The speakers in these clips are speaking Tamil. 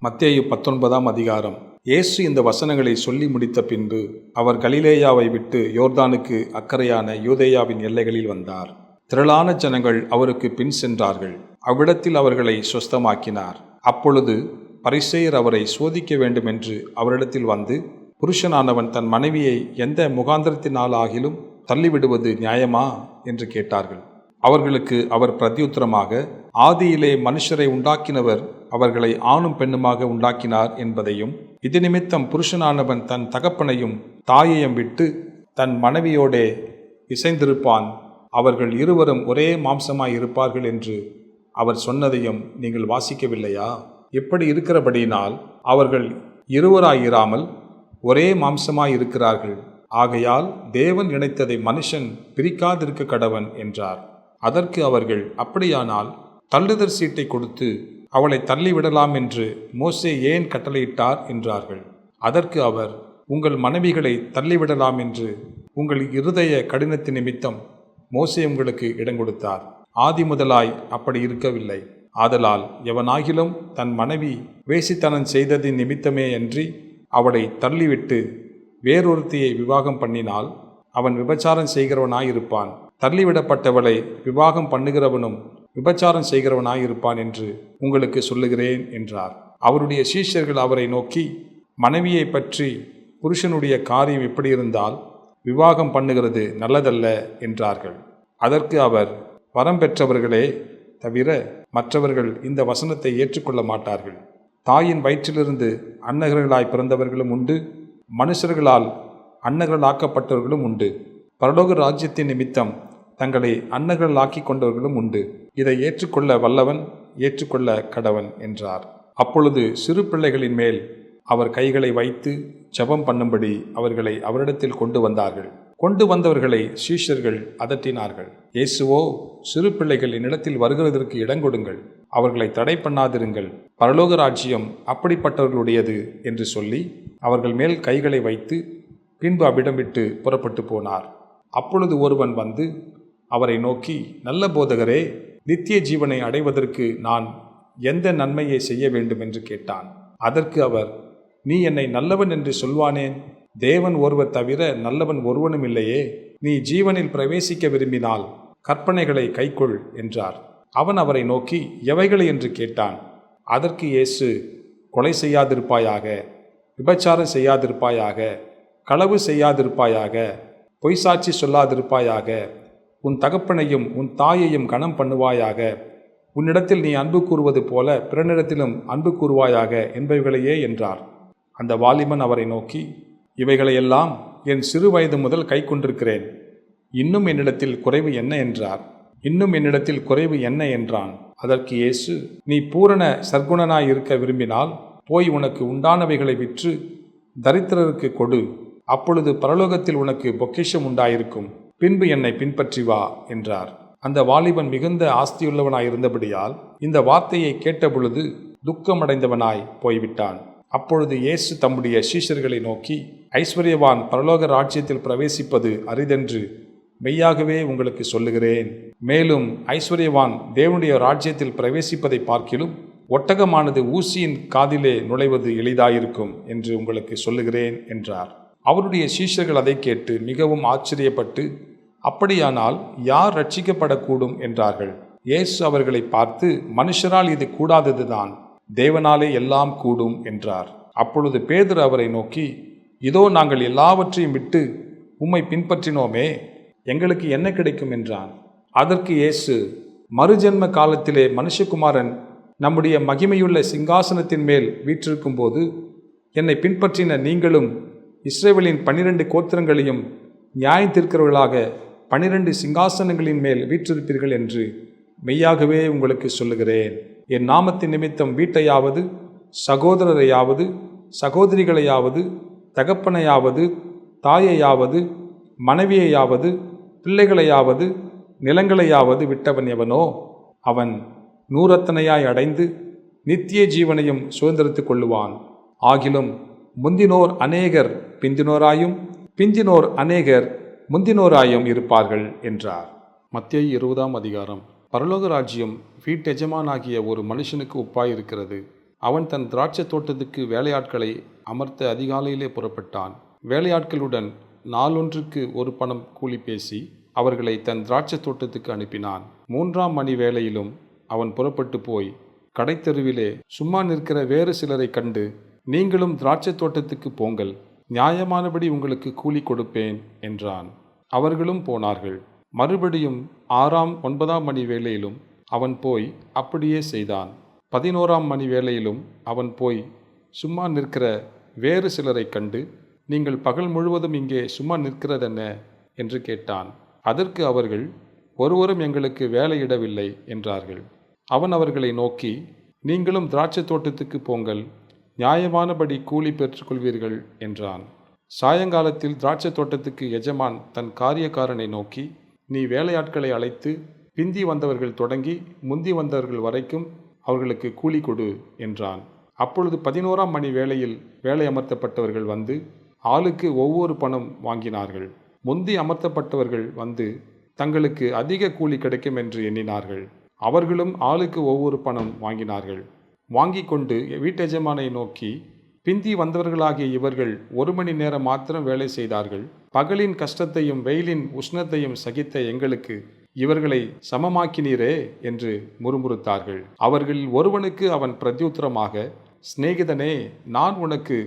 மத்தேயு 19ஆம் அதிகாரம். இயேசு இந்த வசனங்களை சொல்லி முடித்த பின்பு அவர் கலிலேயாவை விட்டு யோர்தானுக்கு அக்கறையான யூதேயாவின் எல்லைகளில் வந்தார். திரளான ஜனங்கள் அவருக்கு பின் சென்றார்கள். அவ்விடத்தில் அவர்களை சுஸ்தமாக்கினார். அப்பொழுது பரிசேயர் அவரை சோதிக்க வேண்டுமென்று அவரிடத்தில் வந்து, புருஷனானவன் தன் மனைவியை எந்த முகாந்திரத்தினாலாகிலும் தள்ளிவிடுவது நியாயமா என்று கேட்டார்கள். அவர்களுக்கு அவர் பிரதியுத்தரமாக, ஆதியிலே மனுஷரை உண்டாக்கினவர் அவர்களை ஆணும் பெண்ணுமாக உண்டாக்கினார் என்பதையும், இது நிமித்தம் புருஷனானவன் தன் தகப்பனையும் தாயையும் விட்டு தன் மனைவியோடே இசைந்திருப்பான், அவர்கள் இருவரும் ஒரே மாம்சமாய் இருப்பார்கள் என்று அவர் சொன்னதையும் நீங்கள் வாசிக்கவில்லையா? இப்படி இருக்கிறபடியினால் அவர்கள் இருவராயிராமல் ஒரே மாம்சமாய் இருக்கிறார்கள். ஆகையால் தேவன் இணைத்ததை மனுஷன் பிரிக்காதிருக்க கடவன் என்றார். அதற்கு அவர்கள், அப்படியானால் தள்ளுதற் சீட்டை கொடுத்து அவளை தள்ளிவிடலாம் என்று மோசே ஏன் கட்டளையிட்டார் என்றார்கள். அதற்கு அவர், உங்கள் மனைவிகளை தள்ளிவிடலாம் என்று உங்கள் இருதய கடினத்தின் நிமித்தம் மோசே உங்களுக்கு இடம் கொடுத்தார். ஆதி முதலாய் அப்படி இருக்கவில்லை. ஆதலால் எவனாகிலும் தன் மனைவி வேசித்தனம் செய்ததின் நிமித்தமே அன்றி அவளை தள்ளிவிட்டு வேறொருத்தியை விவாகம் பண்ணினால் அவன் விபச்சாரம் செய்கிறவனாயிருப்பான். தள்ளிவிடப்பட்டவளை விவாகம் பண்ணுகிறவனும் விபச்சாரம் செய்கிறவனாயிருப்பான் என்று உங்களுக்கு சொல்லுகிறேன் என்றார். அவருடைய சீஷர்கள் அவரை நோக்கி, மனைவியை பற்றி புருஷனுடைய காரியம் எப்படி இருந்தால் விவாகம் பண்ணுகிறது நல்லதல்ல என்றார்கள். அதற்கு அவர், வரம் பெற்றவர்களே தவிர மற்றவர்கள் இந்த வசனத்தை ஏற்றுக்கொள்ள மாட்டார்கள். தாயின் வயிற்றிலிருந்து அன்னகர்களாய் பிறந்தவர்களும் உண்டு, மனுஷர்களால் அன்னகர்களாக்கப்பட்டவர்களும் உண்டு. பரலோக ராஜ்யத்தின் நிமித்தம் தங்களை அன்னகர்களாக்கி கொண்டவர்களும் உண்டு. இதை ஏற்றுக்கொள்ள வல்லவன் ஏற்றுக்கொள்ள கடவன் என்றார். அப்பொழுது சிறு பிள்ளைகளின் மேல் அவர் கைகளை வைத்து ஜெபம் பண்ணும்படி அவர்களை அவரிடத்தில் கொண்டு வந்தார்கள். கொண்டு வந்தவர்களை சீஷர்கள் அதட்டினார்கள். இயேசுவோ, சிறு பிள்ளைகள் என்னிடத்தில் வருகிறதற்கு இடங்கொடுங்கள், அவர்களை தடை பண்ணாதிருங்கள், பரலோக ராஜ்யம் அப்படிப்பட்டவர்களுடையது என்று சொல்லி அவர்கள் மேல் கைகளை வைத்து பின்பு அவ்விடம் விட்டு புறப்பட்டு போனார். அப்பொழுது ஒருவன் வந்து அவரை நோக்கி, நல்ல போதகரே, நித்திய ஜீவனை அடைவதற்கு நான் எந்த நன்மையை செய்ய வேண்டும் என்று கேட்டான். அதற்கு அவர், நீ என்னை நல்லவன் என்று சொல்வானேன்? தேவன் ஒருவர் தவிர நல்லவன் ஒருவனும் இல்லையே. நீ ஜீவனில் பிரவேசிக்க விரும்பினால் கற்பனைகளை கைக்கொள் என்றார். அவன் அவரை நோக்கி, எவைகளை என்று கேட்டான். அதற்கு இயேசு, கொலை செய்யாதிருப்பாயாக, விபச்சாரம் செய்யாதிருப்பாயாக, களவு செய்யாதிருப்பாயாக, பொய்சாட்சி சொல்லாதிருப்பாயாக, உன் தகப்பனையும் உன் தாயையும் கனம் பண்ணுவாயாக, உன்னிடத்தில் நீ அன்பு கூறுவது போல பிறனிடத்திலும் அன்பு கூறுவாயாக என்பவைகளையே என்றார். அந்த வாலிபன் அவரை நோக்கி, இவைகளையெல்லாம் என் சிறு வயது முதல் கை கொண்டிருக்கிறேன், இன்னும் என்னிடத்தில் குறைவு என்ன என்றார். இன்னும் என்னிடத்தில் குறைவு என்ன என்றான். அதற்கு இயேசு, நீ பூரண சர்க்குணனாய் இருக்க விரும்பினால் போய் உனக்கு உண்டானவைகளை விற்று தரித்திரருக்கு கொடு, அப்பொழுது பரலோகத்தில் உனக்கு பொக்கிஷம் உண்டாயிருக்கும், பின்பு என்னை பின்பற்றி வா என்றார். அந்த வாலிபன் மிகுந்த ஆஸ்தியுள்ளவனாயிருந்தபடியால் இந்த வார்த்தையை கேட்டபொழுது துக்கமடைந்தவனாய் போய்விட்டான். அப்பொழுது இயேசு தம்முடைய சீஷர்களை நோக்கி, ஐஸ்வர்யவான் பரலோக ராஜ்யத்தில் பிரவேசிப்பது அரிதென்று மெய்யாகவே உங்களுக்கு சொல்லுகிறேன். மேலும் ஐஸ்வர்யவான் தேவனுடைய ராஜ்யத்தில் பிரவேசிப்பதை பார்க்கிலும் ஒட்டகமானது ஊசியின் காதிலே நுழைவது எளிதாயிருக்கும் என்று உங்களுக்கு சொல்லுகிறேன் என்றார். அவருடைய சீஷர்கள் அதை கேட்டு மிகவும் ஆச்சரியப்பட்டு, அப்படியானால் யார் ரட்சிக்கப்படக்கூடும் என்றார்கள். இயேசு அவர்களை பார்த்து, மனுஷரால் இது கூடாததுதான், தேவனாலே எல்லாம் கூடும் என்றார். அப்பொழுது பேதுரு அவரை நோக்கி, இதோ நாங்கள் எல்லாவற்றையும் விட்டு உம்மை பின்பற்றினோமே, எங்களுக்கு என்ன கிடைக்கும் என்றான். அதற்கு இயேசு, மறுஜென்ம காலத்திலே மனுஷகுமாரன் நம்முடைய மகிமையுள்ள சிங்காசனத்தின் மேல் வீற்றிருக்கும் போது என்னை பின்பற்றின நீங்களும் இஸ்ரவேலின் 12 கோத்திரங்களையும் நியாயம் தீர்க்கிறவர்களாக 12 சிங்காசனங்களின் மேல் வீற்றிருப்பீர்கள் என்று மெய்யாகவே உங்களுக்கு சொல்லுகிறேன். என் நாமத்தின் நிமித்தம் வீட்டையாவது, சகோதரரையாவது, சகோதரிகளையாவது, தகப்பனையாவது, தாயையாவது, மனைவியையாவது, பிள்ளைகளையாவது, நிலங்களையாவது விட்டவன் எவனோ அவன் நூறத்தனையாய் அடைந்து நித்திய ஜீவனையும் சுதந்திரித்து கொள்ளுவான். ஆகிலும் முந்தினோர் அநேகர் பிந்தினோராயும், பிந்தினோர் அநேகர் முந்தினோராயும் இருப்பார்கள் என்றார். மத்தேயு 20ஆம் அதிகாரம். பரலோக ராஜ்யம் வீட்டெஜமானாகிய ஒரு மனுஷனுக்கு ஒப்பாயிருக்கிறது. அவன் தன் திராட்சைத் தோட்டத்துக்கு வேலையாட்களை அமர்த்த அதிகாலையிலே புறப்பட்டான். வேலையாட்களுடன் நாளொன்றுக்கு 1 பணம் கூலி பேசி அவர்களை தன் திராட்சைத் தோட்டத்துக்கு அனுப்பினான். 3ஆம் மணி வேளையிலும் அவன் புறப்பட்டு போய் கடைத்தெருவிலே சும்மா நிற்கிற வேறு சிலரை கண்டு, நீங்களும் திராட்சைத் தோட்டத்துக்கு போங்கள், நியாயமானபடி உங்களுக்கு கூலி கொடுப்பேன் என்றான். அவர்களும் போனார்கள். மறுபடியும் 6ஆம் 9ஆம் மணி வேளையிலும் அவன் போய் அப்படியே செய்தான். 11ஆம் மணி வேளையிலும் அவன் போய் சும்மா நிற்கிற வேறு சிலரை கண்டு, நீங்கள் பகல் முழுவதும் இங்கே சும்மா நிற்கிறதென்ன என்று கேட்டான். அதற்கு அவர்கள், ஒருவரும் எங்களுக்கு வேலையிடவில்லை என்றார்கள். அவன் அவர்களை நோக்கி, நீங்களும் திராட்சைத் தோட்டத்துக்கு போங்கள், நியாயமானபடி கூலி பெற்றுக்கொள்வீர்கள் என்றான். சாயங்காலத்தில் திராட்சைத் தோட்டத்துக்கு எஜமான் தன் காரியக்காரனை நோக்கி, நீ வேலையாட்களை அழைத்து பிந்தி வந்தவர்கள் தொடங்கி முந்தி வந்தவர்கள் வரைக்கும் அவர்களுக்கு கூலி கொடு என்றான். அப்பொழுது 11ஆம் மணி வேளையில் வேலை அமர்த்தப்பட்டவர்கள் வந்து ஆளுக்கு ஒவ்வொரு பணம் வாங்கினார்கள். முந்தி அமர்த்தப்பட்டவர்கள் வந்து தங்களுக்கு அதிக கூலி கிடைக்கும் என்று எண்ணினார்கள். அவர்களும் ஆளுக்கு ஒவ்வொரு பணம் வாங்கினார்கள். வாங்கி கொண்டு வீட்டெஜமானை நோக்கி, பிந்தி வந்தவர்களாகிய இவர்கள் 1 மணி நேரம் மாத்திரம் வேலை செய்தார்கள். பகலின் கஷ்டத்தையும் வெயிலின் உஷ்ணத்தையும் சகித்த எங்களுக்கு இவர்களை சமமாக்கினீரே என்று முறுமுறுத்தார்கள். அவர்களில் ஒருவனுக்கு அவன் பிரத்யுத்தரமாக, சிநேகிதனே, நான் உனக்கு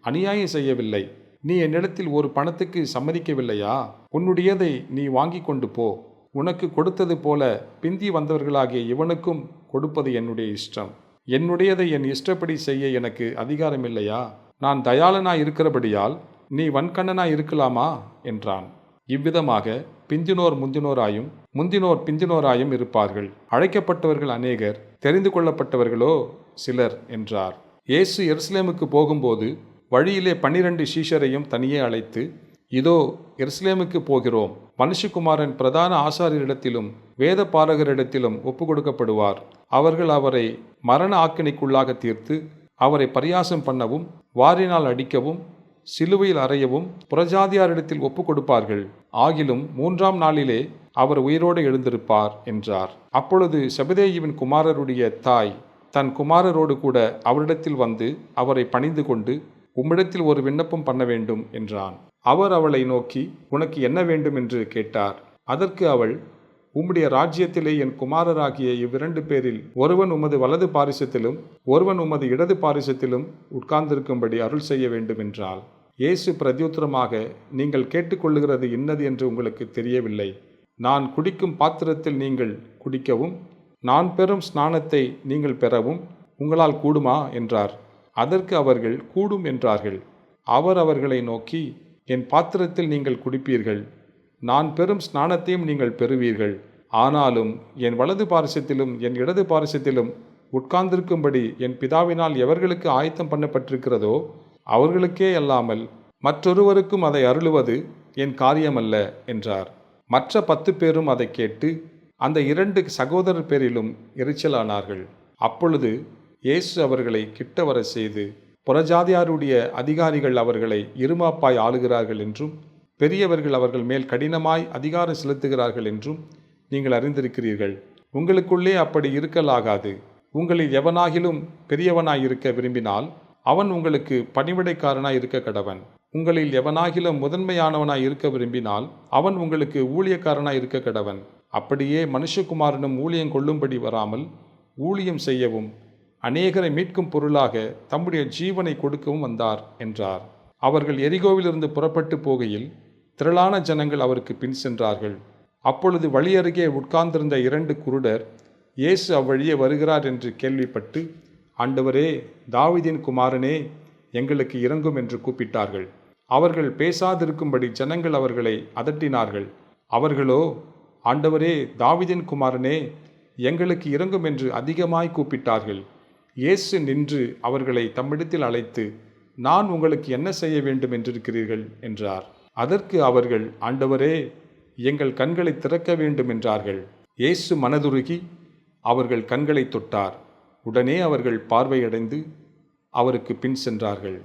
அநியாயம் செய்யவில்லை. நீ என்னிடத்தில் 1 பணத்துக்கு சம்மதிக்கவில்லையா? உன்னுடையதை நீ வாங்கி கொண்டு போ. உனக்கு கொடுத்தது போல பிந்தி வந்தவர்களாகிய இவனுக்கும் கொடுப்பது என்னுடைய இஷ்டம். என்னுடையதை என் இஷ்டப்படி செய்ய எனக்கு அதிகாரமில்லையா? நான் தயாளனாய் இருக்கிறபடியால் நீ வன்கண்ணனாய் இருக்கலாமா என்றான். இவ்விதமாக பிந்தினோர் முந்தினோராயும் முந்தினோர் பிந்தினோராயும் இருப்பார்கள். அழைக்கப்பட்டவர்கள் அநேகர், தெரிந்து கொள்ளப்பட்டவர்களோ சிலர் என்றார். இயேசு எருசலேமுக்கு போகும்போது வழியிலே 12 சீஷரையும் தனியே அழைத்து, இதோ எருசலேமுக்கு போகிறோம். மனுஷகுமாரன் பிரதான ஆசாரியரிடத்திலும் வேத பாரகரிடத்திலும் ஒப்புக்கொடுக்கப்படுவார். அவர்கள் அவரை மரண ஆக்கினைக்குள்ளாக தீர்த்து அவரை பரியாசம் பண்ணவும் வாரினால் அடிக்கவும் சிலுவையில் அறையவும் புறஜாதியாரிடத்தில் ஒப்புக்கொடுப்பார்கள். ஆகிலும் 3ஆம் நாளிலே அவர் உயிரோடு எழுந்திருப்பார் என்றார். அப்பொழுது செபதேயுவின் குமாரருடைய தாய் தன் குமாரரோடு கூட அவரிடத்தில் வந்து அவரை பணிந்து கொண்டு, உம்மிடத்தில் ஒரு விண்ணப்பம் பண்ண வேண்டும் என்றான். அவர் அவளை நோக்கி, உனக்கு என்ன வேண்டும் என்று கேட்டார். அதற்கு அவள், உம்முடைய ராஜ்யத்திலே என் குமாரராகிய 2 பேரில் ஒருவன் உமது வலது பாரிசத்திலும் ஒருவன் உமது இடது பாரிசத்திலும் உட்கார்ந்திருக்கும்படி அருள் செய்ய வேண்டும் என்றாள். இயேசு பிரத்யுத்தரமாக, நீங்கள் கேட்டுக்கொள்ளுகிறது இன்னது என்று உங்களுக்கு தெரியவில்லை. நான் குடிக்கும் பாத்திரத்தில் நீங்கள் குடிக்கவும் நான் பெறும் ஸ்நானத்தை நீங்கள் பெறவும் உங்களால் கூடுமா என்றார். அதற்கு அவர்கள் கூடும் என்றார்கள். அவர் அவர்களை நோக்கி, என் பாத்திரத்தில் நீங்கள் குடிப்பீர்கள், நான் பெறும் ஸ்நானத்தையும் நீங்கள் பெறுவீர்கள். ஆனாலும் என் வலது பாரிசத்திலும் என் இடது பாரிசத்திலும் உட்கார்ந்திருக்கும்படி என் பிதாவினால் எவர்களுக்கு ஆயத்தம் பண்ணப்பட்டிருக்கிறதோ அவர்களுக்கே அல்லாமல் மற்றொருவருக்கும் அதை அருளுவது என் காரியமல்ல என்றார். மற்ற 10 பேரும் அதை கேட்டு அந்த 2 சகோதரர் பேரிலும் எரிச்சலானார்கள். அப்பொழுது இயேசு அவர்களை கிட்ட வர செய்து, புறஜாதியாருடைய அதிகாரிகள் அவர்களை இருமாப்பாய் ஆளுகிறார்கள் என்றும் பெரியவர்கள் அவர்கள் மேல் கடினமாய் அதிகாரம் செலுத்துகிறார்கள் என்றும் நீங்கள் அறிந்திருக்கிறீர்கள். உங்களுக்குள்ளே அப்படி இருக்கலாகாது. உங்களில் எவனாகிலும் பெரியவனாய் இருக்க விரும்பினால் அவன் உங்களுக்கு பணிவிடைக்காரனாய் இருக்க கடவன். உங்களில் எவனாகிலும் முதன்மையானவனாய் இருக்க விரும்பினால் அவன் உங்களுக்கு ஊழியக்காரனாய் இருக்க கடவன். அப்படியே மனுஷகுமாரனும் ஊழியம் கொள்ளும்படி வராமல் ஊழியம் செய்யவும் அநேகரை மீட்கும் பொருளாக தம்முடைய ஜீவனை கொடுக்கவும் வந்தார் என்றார். அவர்கள் எரிகோவிலிருந்து புறப்பட்டு போகையில் திரளான ஜனங்கள் அவருக்கு பின் சென்றார்கள். அப்பொழுது வழியருகே உட்கார்ந்திருந்த 2 குருடர் இயேசு அவ்வழியே வருகிறார் என்று கேள்விப்பட்டு, ஆண்டவரே, தாவீதின் குமாரனே, எங்களுக்கு இரங்கும் என்று கூப்பிட்டார்கள். அவர்கள் பேசாதிருக்கும்படி ஜனங்கள் அவர்களை அதட்டினார்கள். அவர்களோ, ஆண்டவரே, தாவீதின் குமாரனே, எங்களுக்கு இரங்கும் என்று அதிகமாய் கூப்பிட்டார்கள். இயேசு நின்று அவர்களை தம்மிடத்தில் அழைத்து, நான் உங்களுக்கு என்ன செய்ய வேண்டும் என்றிருக்கிறீர்கள் என்றார். அதற்கு அவர்கள், ஆண்டவரே, எங்கள் கண்களை திறக்க வேண்டும் என்றார்கள். இயேசு மனதுருகி அவர்கள் கண்களை தொட்டார். உடனே அவர்கள் பார்வையடைந்து அவருக்கு பின் சென்றார்கள்.